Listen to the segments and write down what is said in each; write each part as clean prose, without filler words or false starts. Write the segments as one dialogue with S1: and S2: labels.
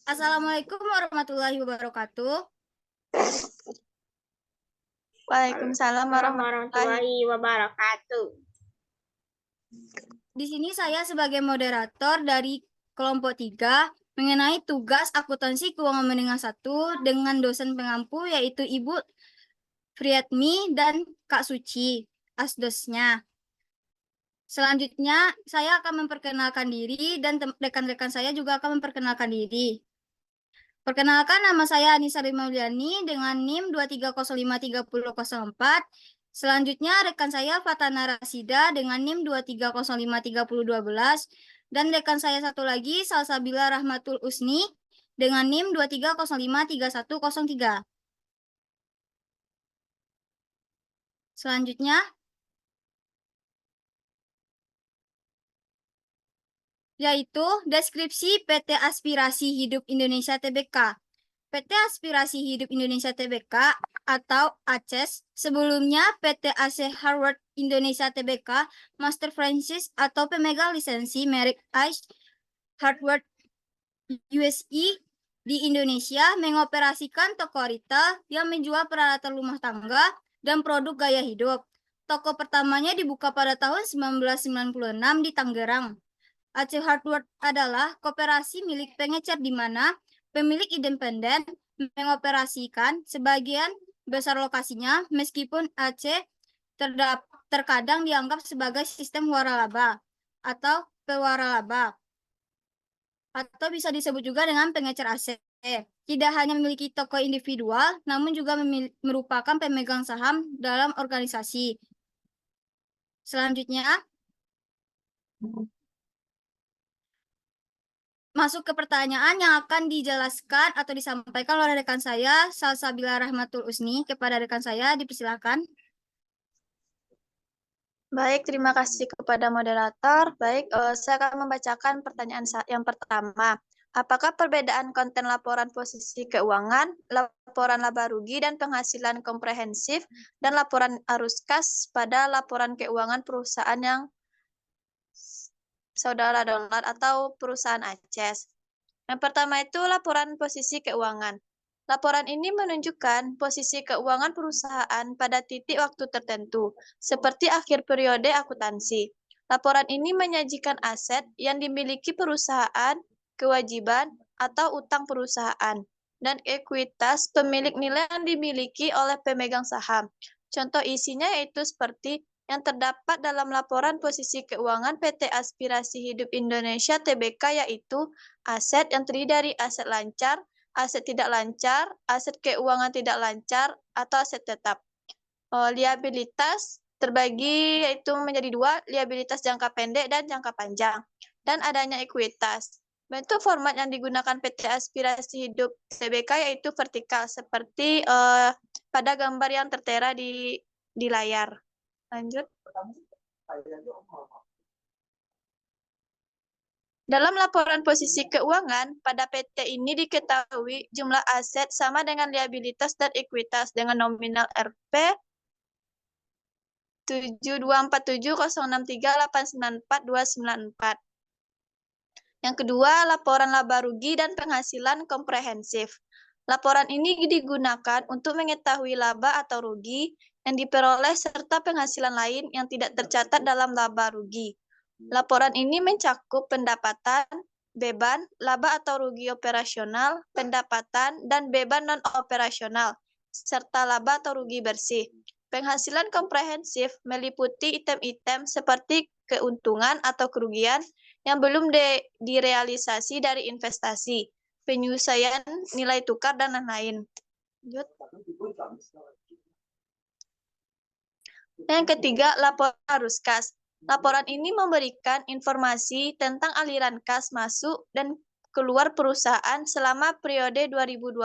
S1: Assalamualaikum warahmatullahi wabarakatuh.
S2: Waalaikumsalam warahmatullahi
S3: wabarakatuh.
S1: Di sini saya sebagai moderator dari kelompok 3 mengenai tugas akuntansi keuangan menengah 1 dengan dosen pengampu yaitu Ibu Friatmi dan Kak Suci, asdosnya. Selanjutnya, saya akan memperkenalkan diri dan rekan-rekan saya juga akan memperkenalkan diri. Perkenalkan, nama saya Anissa Rimauliani dengan NIM 230530004. Selanjutnya, rekan saya Fatana Rasida dengan NIM 230530012. Dan rekan saya satu lagi, Salsabila Rahmatul Usni dengan NIM 230530103. Selanjutnya, yaitu deskripsi PT Aspirasi Hidup Indonesia Tbk. PT Aspirasi Hidup Indonesia Tbk atau ACES, sebelumnya PT AC Harvard Indonesia Tbk, Master Franchise atau pemegang lisensi merek ICE Harvard USE di Indonesia, mengoperasikan toko retail yang menjual peralatan rumah tangga dan produk gaya hidup. Toko pertamanya dibuka pada tahun 1996 di Tangerang. AC Hardware adalah koperasi milik pengecer di mana pemilik independen mengoperasikan sebagian besar lokasinya, meskipun AC terkadang dianggap sebagai sistem waralaba atau pewaralaba, atau bisa disebut juga dengan pengecer AC. Tidak hanya memiliki toko individual, namun juga merupakan pemegang saham dalam organisasi. Selanjutnya, masuk ke pertanyaan yang akan dijelaskan atau disampaikan oleh rekan saya, Salsabila Rahmatul Usni. Kepada rekan saya, dipersilakan.
S2: Baik, terima kasih kepada moderator. Baik, saya akan membacakan pertanyaan yang pertama. Apakah perbedaan konten laporan posisi keuangan, laporan laba rugi dan penghasilan komprehensif, dan laporan arus kas pada laporan keuangan perusahaan yang saudara download atau perusahaan ACES? Yang pertama itu laporan posisi keuangan. Laporan ini menunjukkan posisi keuangan perusahaan pada titik waktu tertentu, seperti akhir periode akuntansi. Laporan ini menyajikan aset yang dimiliki perusahaan, kewajiban atau utang perusahaan, dan ekuitas pemilik nilai yang dimiliki oleh pemegang saham. Contoh isinya yaitu seperti yang terdapat dalam laporan posisi keuangan PT Aspirasi Hidup Indonesia Tbk, yaitu aset yang terdiri dari aset lancar, aset tidak lancar, aset keuangan tidak lancar, atau aset tetap. Liabilitas terbagi yaitu menjadi dua, liabilitas jangka pendek dan jangka panjang. Dan adanya ekuitas. Bentuk format yang digunakan PT Aspirasi Hidup Tbk yaitu vertikal, seperti pada gambar yang tertera di layar. Lanjut. Dalam laporan posisi keuangan, pada PT ini diketahui jumlah aset sama dengan liabilitas dan ekuitas dengan nominal Rp 7247063894294294. Yang kedua, laporan laba rugi dan penghasilan komprehensif. Laporan ini digunakan untuk mengetahui laba atau rugi yang diperoleh serta penghasilan lain yang tidak tercatat dalam laba rugi. Laporan ini mencakup pendapatan, beban, laba atau rugi operasional, pendapatan, dan beban non-operasional, serta laba atau rugi bersih. Penghasilan komprehensif meliputi item-item seperti keuntungan atau kerugian yang belum direalisasi dari investasi, penyelesaian nilai tukar, dan lain-lain. Yang ketiga, laporan arus kas. Laporan ini memberikan informasi tentang aliran kas masuk dan keluar perusahaan selama periode 2020.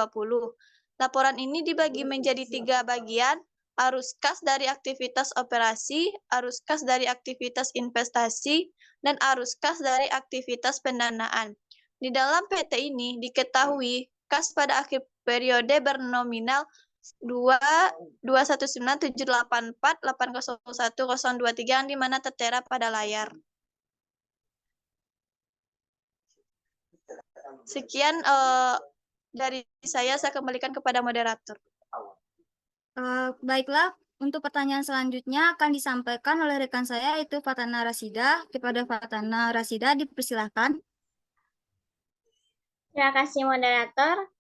S2: Laporan ini dibagi menjadi 3 bagian, arus kas dari aktivitas operasi, arus kas dari aktivitas investasi, dan arus kas dari aktivitas pendanaan. Di dalam PT ini diketahui kas pada akhir periode bernominal 2197848011023 yang dimana tertera pada layar. Sekian dari saya kembalikan kepada moderator.
S1: Baiklah, untuk pertanyaan selanjutnya akan disampaikan oleh rekan saya, yaitu Fatana Rasida. Kepada Fatana Rasida, dipersilahkan.
S3: Terima kasih moderator.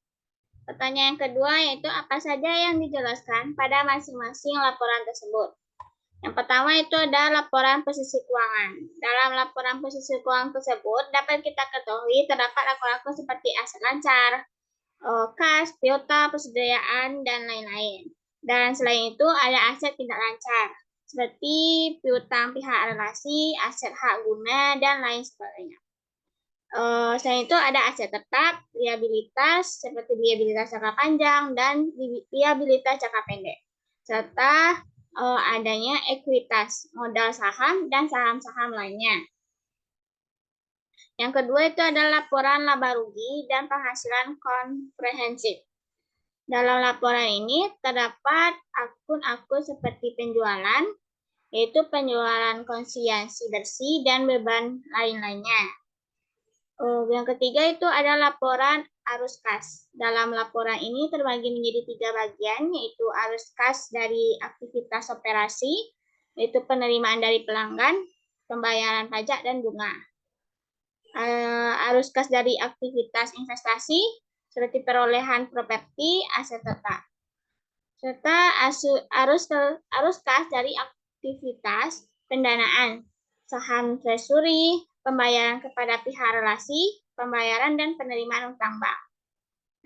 S3: Pertanyaan kedua yaitu apa saja yang dijelaskan pada masing-masing laporan tersebut. Yang pertama itu ada laporan posisi keuangan. Dalam laporan posisi keuangan tersebut dapat kita ketahui terdapat akun-akun seperti aset lancar, kas, piutang, persediaan, dan lain-lain. Dan selain itu ada aset tidak lancar, seperti piutang pihak relasi, aset hak guna, dan lain sebagainya. Selain itu ada aset tetap, liabilitas, seperti liabilitas jangka panjang, dan liabilitas jangka pendek. Serta adanya ekuitas, modal saham, dan saham-saham lainnya. Yang kedua itu adalah laporan laba rugi dan penghasilan komprehensif. Dalam laporan ini terdapat akun-akun seperti penjualan, yaitu penjualan konsinyasi bersih dan beban lain-lainnya. Yang ketiga itu ada laporan arus kas. Dalam laporan ini terbagi menjadi 3 bagian, yaitu arus kas dari aktivitas operasi, yaitu penerimaan dari pelanggan, pembayaran pajak, dan bunga. Arus kas dari aktivitas investasi, seperti perolehan properti, aset tetap. Serta arus kas dari aktivitas pendanaan, saham treasury, pembayaran kepada pihak relasi, pembayaran dan penerimaan utang bank.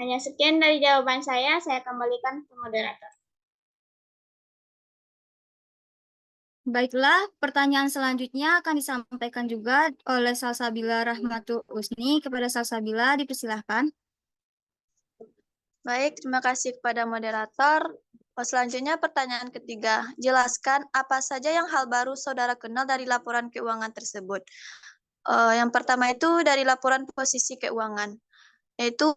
S3: Hanya sekian dari jawaban saya kembalikan ke moderator.
S1: Baiklah, pertanyaan selanjutnya akan disampaikan juga oleh Salsabila Rahmatul Usni. Kepada Salsabila, dipersilahkan.
S2: Baik, terima kasih kepada moderator. Selanjutnya pertanyaan ketiga. Jelaskan apa saja yang hal baru saudara kenal dari laporan keuangan tersebut. Yang pertama itu dari laporan posisi keuangan. Yaitu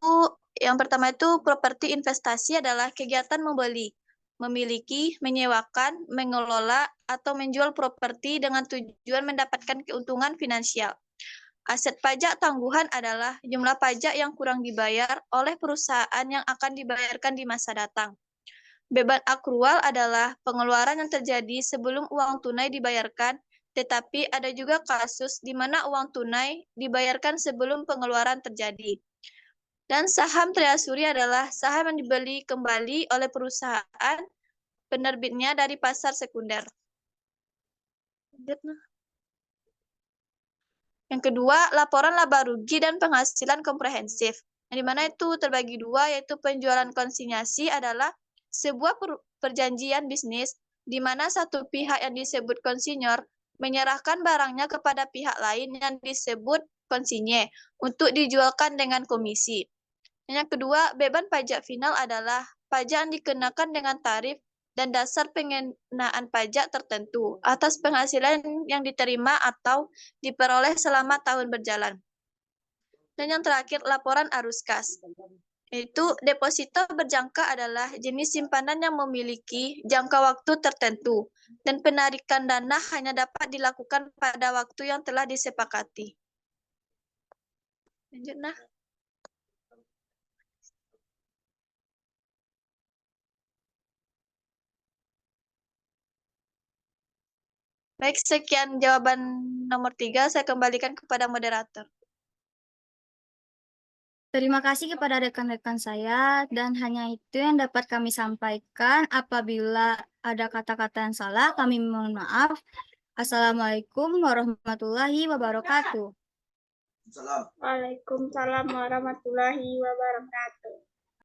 S2: yang pertama itu properti investasi adalah kegiatan membeli, memiliki, menyewakan, mengelola, atau menjual properti dengan tujuan mendapatkan keuntungan finansial. Aset pajak tangguhan adalah jumlah pajak yang kurang dibayar oleh perusahaan yang akan dibayarkan di masa datang. Beban akrual adalah pengeluaran yang terjadi sebelum uang tunai dibayarkan, tetapi ada juga kasus di mana uang tunai dibayarkan sebelum pengeluaran terjadi. Dan saham treasury adalah saham yang dibeli kembali oleh perusahaan penerbitnya dari pasar sekunder. Yang kedua, laporan laba rugi dan penghasilan komprehensif. Yang dimana itu terbagi dua, yaitu penjualan konsinyasi adalah sebuah perjanjian bisnis di mana satu pihak yang disebut konsinyor menyerahkan barangnya kepada pihak lain yang disebut konsinye untuk dijualkan dengan komisi. Yang kedua, beban pajak final adalah pajak yang dikenakan dengan tarif dan dasar pengenaan pajak tertentu atas penghasilan yang diterima atau diperoleh selama tahun berjalan. Dan yang terakhir, laporan arus kas. Yaitu deposito berjangka adalah jenis simpanan yang memiliki jangka waktu tertentu dan penarikan dana hanya dapat dilakukan pada waktu yang telah disepakati. Lanjut, nah. Baik, sekian jawaban nomor 3. Saya kembalikan kepada moderator.
S1: Terima kasih kepada rekan-rekan saya, dan hanya itu yang dapat kami sampaikan. Apabila ada kata-kata yang salah, kami mohon maaf. Assalamualaikum warahmatullahi wabarakatuh.
S3: Waalaikumsalam warahmatullahi wabarakatuh.